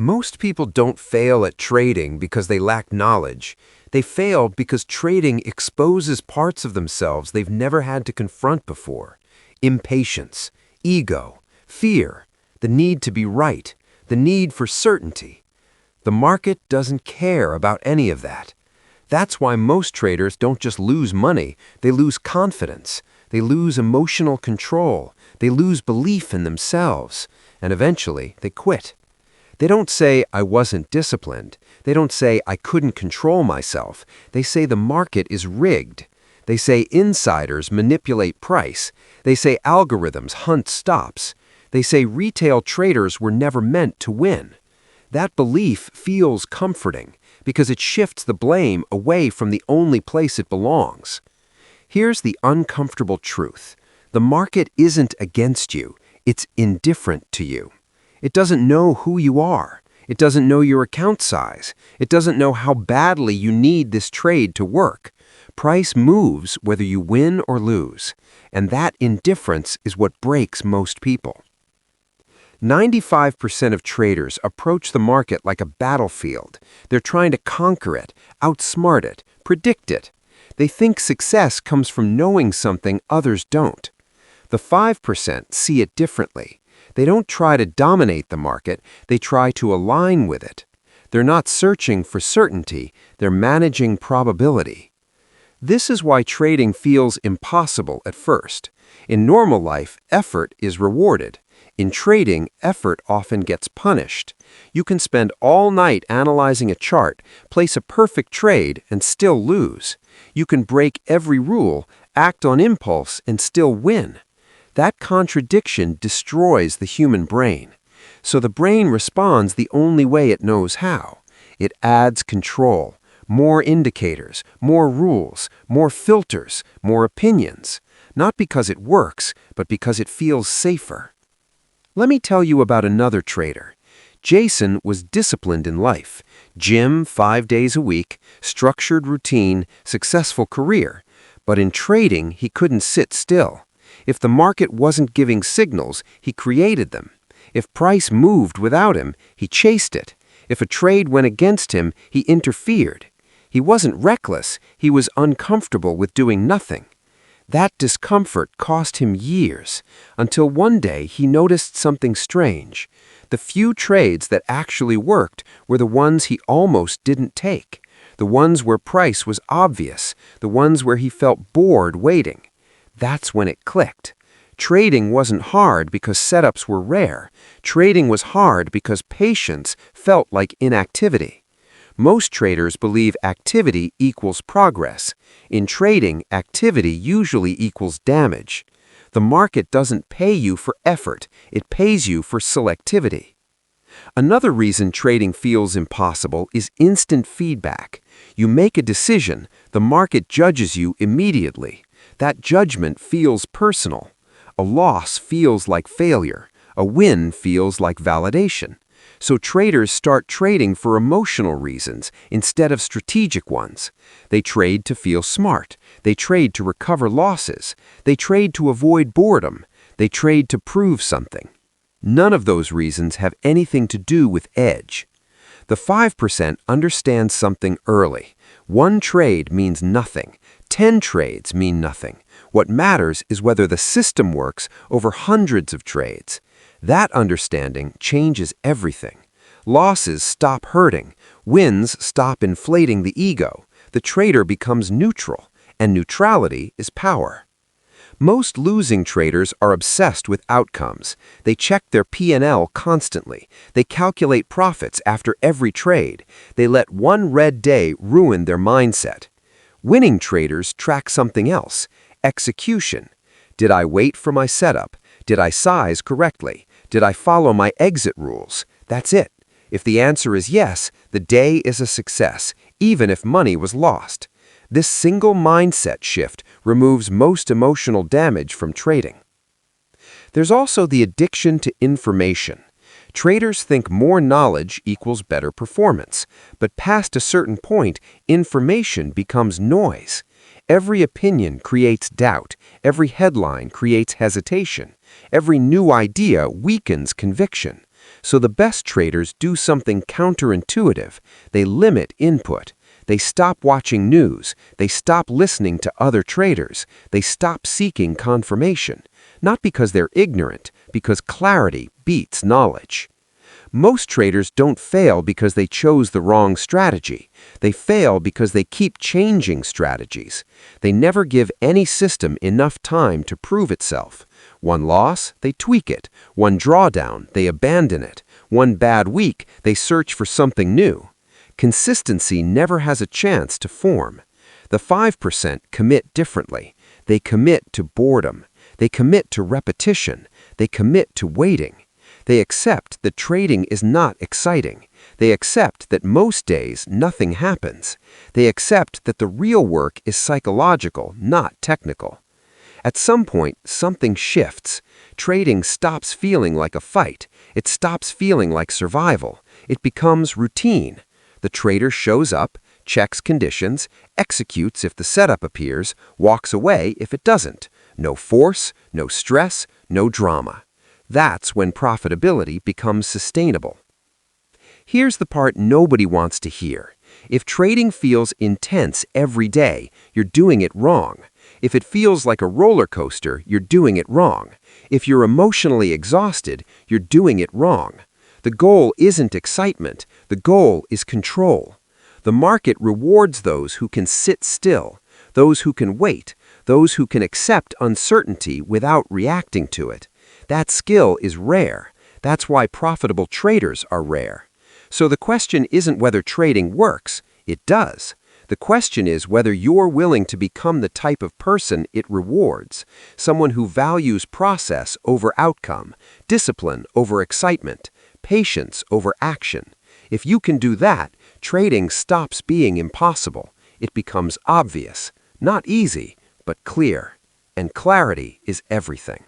Most people don't fail at trading because they lack knowledge. They fail because trading exposes parts of themselves they've never had to confront before. Impatience, ego, fear, the need to be right, the need for certainty. The market doesn't care about any of that. That's why most traders don't just lose money, they lose confidence. They lose emotional control. They lose belief in themselves. And eventually, they quit. They don't say, I wasn't disciplined. They don't say, I couldn't control myself. They say the market is rigged. They say insiders manipulate price. They say algorithms hunt stops. They say retail traders were never meant to win. That belief feels comforting because it shifts the blame away from the only place it belongs. Here's the uncomfortable truth. The market isn't against you. It's indifferent to you. It doesn't know who you are. It doesn't know your account size. It doesn't know how badly you need this trade to work. Price moves whether you win or lose. And that indifference is what breaks most people. 95% of traders approach the market like a battlefield. They're trying to conquer it, outsmart it, predict it. They think success comes from knowing something others don't. The 5% see it differently. They don't try to dominate the market, they try to align with it. They're not searching for certainty, they're managing probability. This is why trading feels impossible at first. In normal life, effort is rewarded. In trading, effort often gets punished. You can spend all night analyzing a chart, place a perfect trade, and still lose. You can break every rule, act on impulse, and still win. That contradiction destroys the human brain. So the brain responds the only way it knows how. It adds control, more indicators, more rules, more filters, more opinions. Not because it works, but because it feels safer. Let me tell you about another trader. Jason was disciplined in life. Gym 5 days a week, structured routine, successful career. But in trading, he couldn't sit still. If the market wasn't giving signals, he created them. If price moved without him, he chased it. If a trade went against him, he interfered. He wasn't reckless, he was uncomfortable with doing nothing. That discomfort cost him years, until one day he noticed something strange. The few trades that actually worked were the ones he almost didn't take, the ones where price was obvious, the ones where he felt bored waiting. That's when it clicked. Trading wasn't hard because setups were rare. Trading was hard because patience felt like inactivity. Most traders believe activity equals progress. In trading, activity usually equals damage. The market doesn't pay you for effort, it pays you for selectivity. Another reason trading feels impossible is instant feedback. You make a decision, the market judges you immediately. That judgment feels personal. A loss feels like failure. A win feels like validation. So traders start trading for emotional reasons instead of strategic ones. They trade to feel smart. They trade to recover losses. They trade to avoid boredom. They trade to prove something. None of those reasons have anything to do with edge. The 5% understand something early. 1 trade means nothing. 10 trades mean nothing. What matters is whether the system works over hundreds of trades. That understanding changes everything. Losses stop hurting. Wins stop inflating the ego. The trader becomes neutral, and neutrality is power. Most losing traders are obsessed with outcomes. They check their P&L constantly. They calculate profits after every trade. They let one red day ruin their mindset. Winning traders track something else: execution. Did I wait for my setup? Did I size correctly? Did I follow my exit rules? That's it. If the answer is yes, the day is a success, even if money was lost. This single mindset shift removes most emotional damage from trading. There's also the addiction to information. Traders think more knowledge equals better performance, but past a certain point, information becomes noise. Every opinion creates doubt. Every headline creates hesitation. Every new idea weakens conviction. So the best traders do something counterintuitive. They limit input. They stop watching news. They stop listening to other traders. They stop seeking confirmation. Not because they're ignorant, because clarity beats knowledge. Most traders don't fail because they chose the wrong strategy. They fail because they keep changing strategies. They never give any system enough time to prove itself. One loss, they tweak it. One drawdown, they abandon it. One bad week, they search for something new. Consistency never has a chance to form. The 5% commit differently. They commit to boredom. They commit to repetition. They commit to waiting. They accept that trading is not exciting. They accept that most days nothing happens. They accept that the real work is psychological, not technical. At some point, something shifts. Trading stops feeling like a fight. It stops feeling like survival. It becomes routine. The trader shows up, checks conditions, executes if the setup appears, walks away if it doesn't. No force, no stress, no drama. That's when profitability becomes sustainable. Here's the part nobody wants to hear. If trading feels intense every day, you're doing it wrong. If it feels like a roller coaster, you're doing it wrong. If you're emotionally exhausted, you're doing it wrong. The goal isn't excitement. The goal is control. The market rewards those who can sit still, those who can wait, those who can accept uncertainty without reacting to it. That skill is rare. That's why profitable traders are rare. So the question isn't whether trading works. It does. The question is whether you're willing to become the type of person it rewards, someone who values process over outcome, discipline over excitement, patience over action. If you can do that, trading stops being impossible. It becomes obvious, not easy, but clear. And clarity is everything.